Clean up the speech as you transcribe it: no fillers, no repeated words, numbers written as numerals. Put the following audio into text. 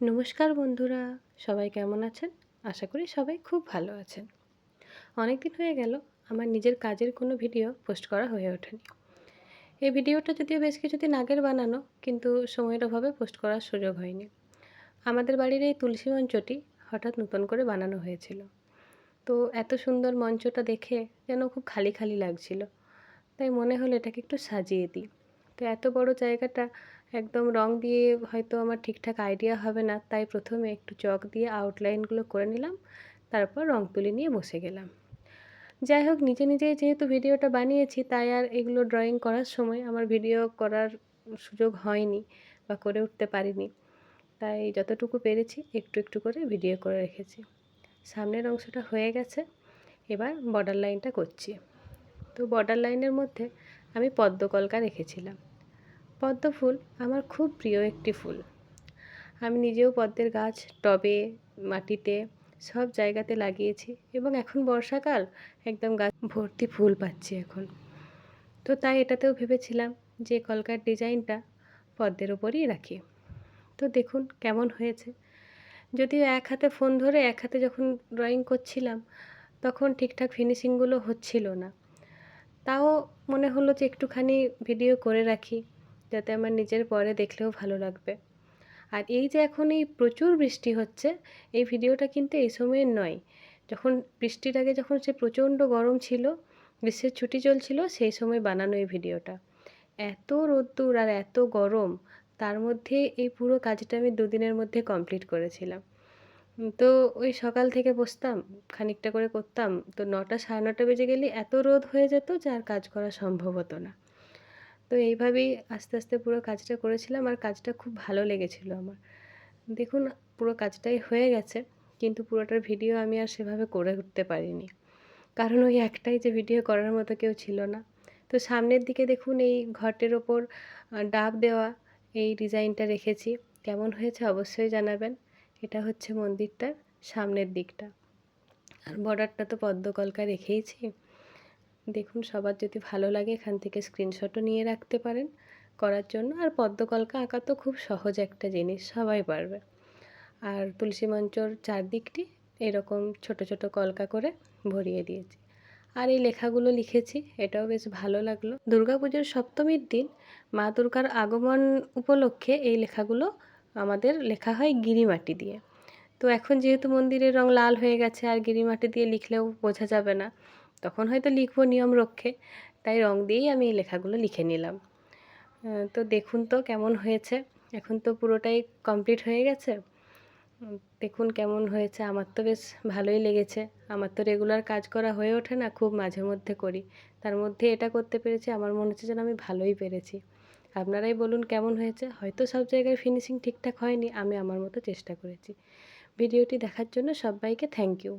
নমস্কার বন্ধুরা, সবাই কেমন আছেন? আশা করি সবাই খুব ভালো আছেন। অনেক দিন হয়ে গেল আমার নিজের কাজের কোনো ভিডিও পোস্ট করা হয়ে ওঠেনি। এই ভিডিওটা যদিও বেশ কিছুদিন আগের বানানো, কিন্তু সময়ের অভাবে পোস্ট করার সুযোগ হয়নি। আমাদের বাড়ির এই তুলসী মঞ্চটি হঠাৎ নতুন করে বানানো হয়েছিল। তো এত সুন্দর মঞ্চটা দেখে যেন খুব খালি খালি লাগছিল। তাই মনে হলো এটাকে একটু সাজিয়ে দিই। তো এত বড় জায়গাটা একদম রং দিয়ে হয়তো আমার ঠিকঠাক আইডিয়া হবে না, তাই প্রথমে একটু চক দিয়ে আউটলাইনগুলো করে নিলাম, তারপর রং তুলি নিয়ে বসে গেলাম। যাই হোক, নিজে নিজেই যেহেতু ভিডিওটা বানিয়েছি, তাই আর এগুলো ড্রয়িং করার সময় আমার ভিডিও করার সুযোগ হয়নি বা করে উঠতে পারিনি। তাই যতটুকু পেরেছি একটু একটু করে ভিডিও করে রেখেছি। সামনের অংশটা হয়ে গেছে, এবার বর্ডার লাইনটা করছি। তো বর্ডার লাইনের মধ্যে আমি পদ্মকলকা রেখেছিলাম। পদ্ম ফুল আমার খুব প্রিয় একটি ফুল। আমি নিজেও পদ্মের গাছ টবে, মাটিতে সব জায়গাতে লাগিয়েছি এবং এখন বর্ষাকাল, একদম গাছ ভর্তি ফুল পাচ্ছি এখন। তো তাই এটাতেও ভেবেছিলাম যে কলকার ডিজাইনটা পদ্মের ওপরই রাখি। তো দেখুন কেমন হয়েছে। যদিও এক হাতে ফোন ধরে এক হাতে যখন ড্রয়িং করছিলাম, তখন ঠিকঠাক ফিনিশিংগুলো হচ্ছিল না। তাও মনে হলো যে একটুখানি ভিডিও করে রাখি, যাতে আমার নিজের পরে দেখলেও ভালো লাগবে। আর এই যে এখন এই প্রচুর বৃষ্টি হচ্ছে, এই ভিডিওটা কিন্তু এই সময়ের নয়। যখন বৃষ্টির আগে যখন সে প্রচণ্ড গরম ছিল, গ্রীষ্মের ছুটি চলছিল, সেই সময় বানানো এই ভিডিওটা। এত রোদ্দুর আর এত গরম, তার মধ্যে এই পুরো কাজটা আমি দুদিনের মধ্যে কমপ্লিট করেছিলাম। তো ওই সকাল থেকে বসতাম, খানিকটা করে করতাম, তো 9টা 9:30 বেজে গেলেই এত রোদ হয়ে যেত যে আর কাজ করা সম্ভব হতো না। তো এইভাবেই আস্তে আস্তে পুরো কাজটা করেছিলাম আর কাজটা খুব ভালো লেগেছিল আমার। দেখুন, পুরো কাজটাই হয়ে গেছে, কিন্তু পুরোটার ভিডিও আমি আর সেভাবে করে উঠতে পারিনি। কারণ ওই একটাই যে ভিডিও করার মতো কেউ ছিল না। তো সামনের দিকে দেখুন এই ঘটের ওপর ডাব দেওয়া এই ডিজাইনটা রেখেছি। কেমন হয়েছে অবশ্যই জানাবেন। এটা হচ্ছে মন্দিরটার সামনের দিকটা। আর বর্ডারটা তো পদ্মকলকা রেখেইছি। দেখুন, সবার যদি ভালো লাগে এখান থেকে স্ক্রিনশটও নিয়ে রাখতে পারেন করার জন্য। আর পদ্মকলকা আঁকা তো খুব সহজ একটা জিনিস, সবাই পারবে। আর তুলসী মঞ্চর চারদিকটি এরকম ছোট ছোট কলকা করে ভরিয়ে দিয়েছি। আর এই লেখাগুলো লিখেছি, এটাও বেশ ভালো লাগলো। দুর্গাপুজোর সপ্তমীর দিন মা দুর্গার আগমন উপলক্ষে এই লেখাগুলো আমাদের লেখা হয় গিরিমাটি দিয়ে। তো এখন যেহেতু মন্দিরের রং লাল হয়ে গেছে, আর গিরিমাটি দিয়ে লিখলেও বোঝা যাবে না, তখন হয়তো লিখবো নিয়ম রক্ষে, তাই রং দিয়েই আমি এই লেখাগুলো লিখে নিলাম। তো দেখুন তো কেমন হয়েছে। এখন তো পুরোটাই কমপ্লিট হয়ে গেছে। দেখুন কেমন হয়েছে। আমার তো বেশ ভালোই লেগেছে। আমার তো রেগুলার কাজ করা হয়ে ওঠে না, খুব মাঝে মধ্যে করি। তার মধ্যে এটা করতে পেরেছি, আমার মনে হচ্ছে যেন আমি ভালোই পেরেছি। আপনারাই বলুন কেমন হয়েছে। হয়তো সব জায়গায় ফিনিশিং ঠিকঠাক হয়নি, আমি আমার মতো চেষ্টা করেছি। ভিডিওটি দেখার জন্য সবাইকে থ্যাংক ইউ।